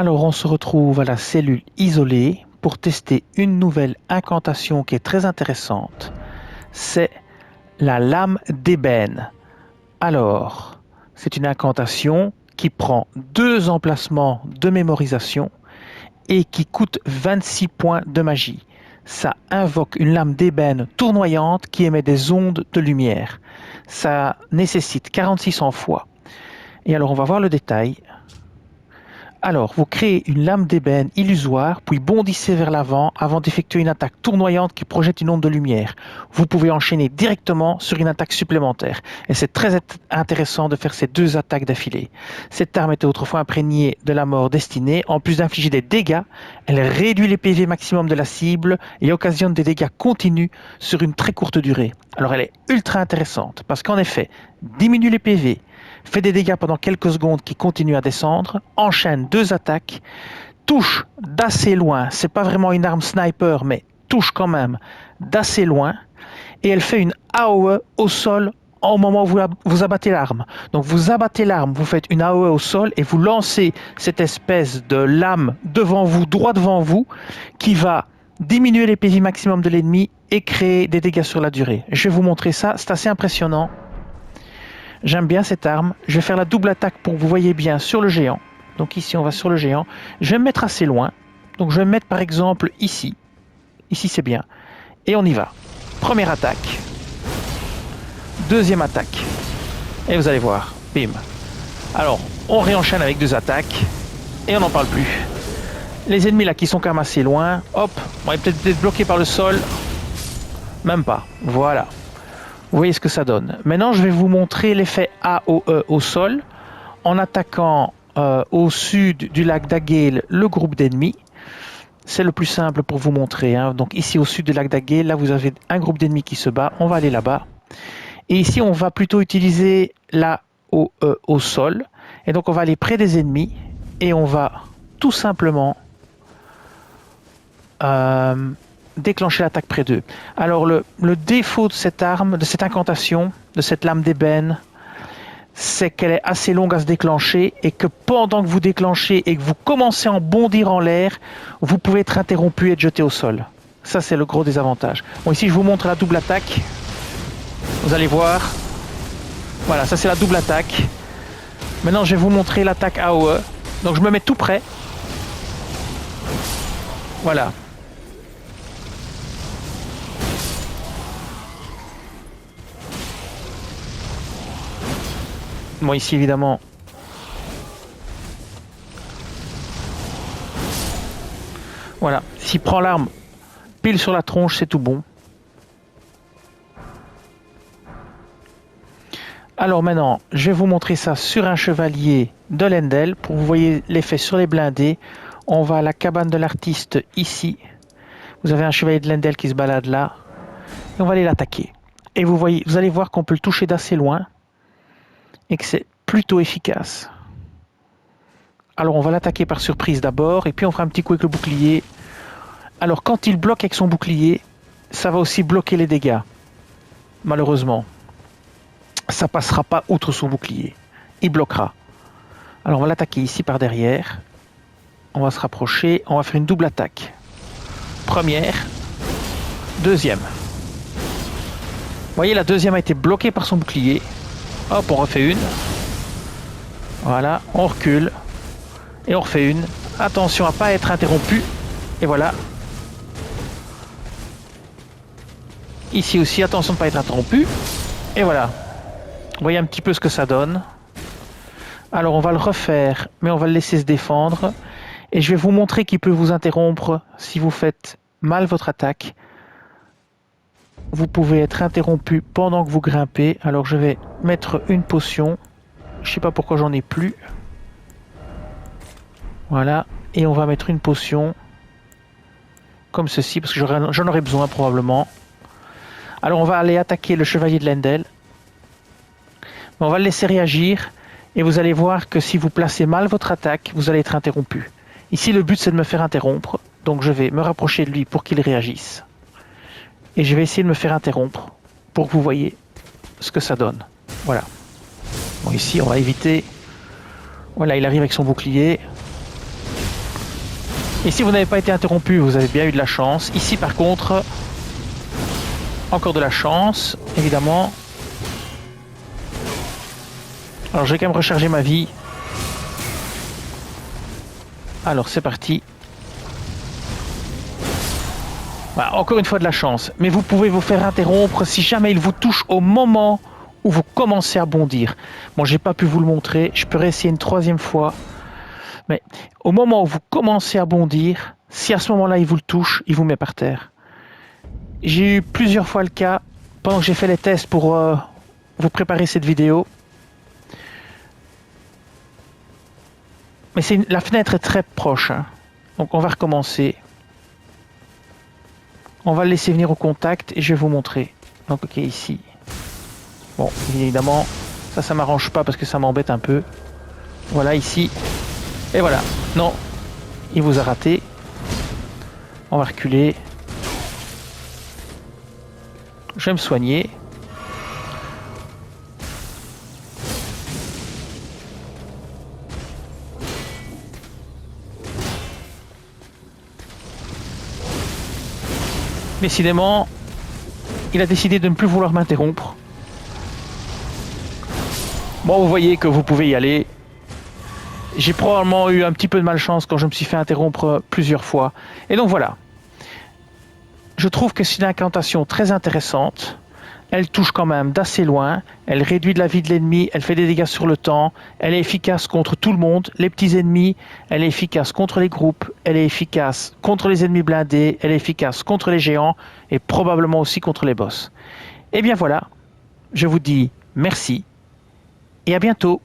Alors on se retrouve à la cellule isolée pour tester une nouvelle incantation qui est très intéressante. C'est la lame d'ébène. Alors, c'est une incantation qui prend 2 emplacements de mémorisation et qui coûte 26 points de magie. Ça invoque une lame d'ébène tournoyante qui émet des ondes de lumière. Ça nécessite 46 en fois. Et alors on va voir le détail. Alors, vous créez une lame d'ébène illusoire, puis bondissez vers l'avant avant d'effectuer une attaque tournoyante qui projette une onde de lumière. Vous pouvez enchaîner directement sur une attaque supplémentaire. Et c'est très intéressant de faire ces 2 attaques d'affilée. Cette arme était autrefois imprégnée de la mort destinée. En plus d'infliger des dégâts, elle réduit les PV maximum de la cible et occasionne des dégâts continus sur une très courte durée. Alors elle est ultra intéressante parce qu'en effet, diminue les PV, fait des dégâts pendant quelques secondes qui continuent à descendre, enchaîne 2 attaques, touche d'assez loin, c'est pas vraiment une arme sniper, mais touche quand même d'assez loin, et elle fait une AOE au sol au moment où vous abattez l'arme. Donc vous abattez l'arme, vous faites une AOE au sol et vous lancez cette espèce de lame devant vous, droit devant vous, qui va diminuer les PV maximum de l'ennemi et créer des dégâts sur la durée. Je vais vous montrer ça, c'est assez impressionnant. J'aime bien cette arme. Je vais faire la double attaque pour que vous voyez bien sur le géant. Donc ici, on va sur le géant. Je vais me mettre assez loin. Donc je vais me mettre par exemple ici. Ici, c'est bien. Et on y va. Première attaque. Deuxième attaque. Et vous allez voir. Bim. Alors, on réenchaîne avec 2 attaques. Et on n'en parle plus. Les ennemis là qui sont quand même assez loin. Hop. On va peut-être être bloqué par le sol. Même pas. Voilà. Vous voyez ce que ça donne. Maintenant, je vais vous montrer l'effet AOE au sol en attaquant au sud du lac d'Agale le groupe d'ennemis. C'est le plus simple pour vous montrer. Donc ici au sud du lac d'Agale, là vous avez un groupe d'ennemis qui se bat. On va aller là-bas. Et ici, on va plutôt utiliser l'AOE au sol. Et donc on va aller près des ennemis et on va tout simplement déclencher l'attaque près d'eux. Alors le défaut de cette arme, de cette incantation, de cette lame d'ébène, c'est qu'elle est assez longue à se déclencher et que pendant que vous déclenchez et que vous commencez à bondir en l'air, vous pouvez être interrompu et être jeté au sol. Ça, c'est le gros désavantage. Bon, ici, je vous montre la double attaque. Vous allez voir. Voilà, ça c'est la double attaque. Maintenant, je vais vous montrer l'attaque AOE. Donc, je me mets tout près. Voilà. Bon, ici, évidemment, voilà. S'il prend l'arme pile sur la tronche, c'est tout bon. Alors maintenant, je vais vous montrer ça sur un chevalier de Leyndell pour que vous voyez l'effet sur les blindés. On va à la cabane de l'artiste ici. Vous avez un chevalier de Leyndell qui se balade là. Et on va aller l'attaquer. Et vous allez voir qu'on peut le toucher d'assez loin. Et que c'est plutôt efficace. Alors on va l'attaquer par surprise d'abord, et puis on fera un petit coup avec le bouclier. Alors quand il bloque avec son bouclier, ça va aussi bloquer les dégâts. Malheureusement. Ça passera pas outre son bouclier. Il bloquera. Alors on va l'attaquer ici par derrière. On va se rapprocher, on va faire une double attaque. Première, deuxième. Vous voyez, la deuxième a été bloquée par son bouclier. Hop, on refait une. Voilà, on recule. Et on refait une. Attention à ne pas être interrompu. Et voilà. Ici aussi, attention de ne pas être interrompu. Et voilà. Vous voyez un petit peu ce que ça donne. Alors on va le refaire, mais on va le laisser se défendre. Et je vais vous montrer qu'il peut vous interrompre si vous faites mal votre attaque. Vous pouvez être interrompu pendant que vous grimpez. Alors je vais mettre une potion. Je ne sais pas pourquoi j'en ai plus. Voilà. Et on va mettre une potion. Comme ceci, parce que j'en aurai besoin probablement. Alors on va aller attaquer le chevalier de Leyndell. On va le laisser réagir. Et vous allez voir que si vous placez mal votre attaque, vous allez être interrompu. Ici, le but, c'est de me faire interrompre. Donc je vais me rapprocher de lui pour qu'il réagisse. Et je vais essayer de me faire interrompre pour que vous voyez ce que ça donne. Voilà. Bon, ici, on va éviter. Voilà, il arrive avec son bouclier. Et si vous n'avez pas été interrompu, vous avez bien eu de la chance. Ici par contre, encore de la chance, évidemment. Alors je vais quand même recharger ma vie. Alors c'est parti. Voilà, encore une fois de la chance. Mais vous pouvez vous faire interrompre si jamais il vous touche au moment où vous commencez à bondir. Bon, j'ai pas pu vous le montrer. Je peux réessayer une troisième fois. Mais au moment où vous commencez à bondir, si à ce moment-là il vous le touche, il vous met par terre. J'ai eu plusieurs fois le cas pendant que j'ai fait les tests pour vous préparer cette vidéo. Mais la fenêtre est très proche. Hein. Donc on va recommencer. On va le laisser venir au contact et je vais vous montrer. Donc ok, ici. Bon, évidemment, ça m'arrange pas parce que ça m'embête un peu. Voilà, ici. Et voilà. Non, il vous a raté. On va reculer. Je vais me soigner. Décidément, il a décidé de ne plus vouloir m'interrompre. Bon, vous voyez que vous pouvez y aller. J'ai probablement eu un petit peu de malchance quand je me suis fait interrompre plusieurs fois. Et donc voilà. Je trouve que c'est une incantation très intéressante. Elle touche quand même d'assez loin. Elle réduit de la vie de l'ennemi. Elle fait des dégâts sur le temps. Elle est efficace contre tout le monde. Les petits ennemis. Elle est efficace contre les groupes. Elle est efficace contre les ennemis blindés. Elle est efficace contre les géants. Et probablement aussi contre les boss. Et bien voilà. Je vous dis merci. Et à bientôt.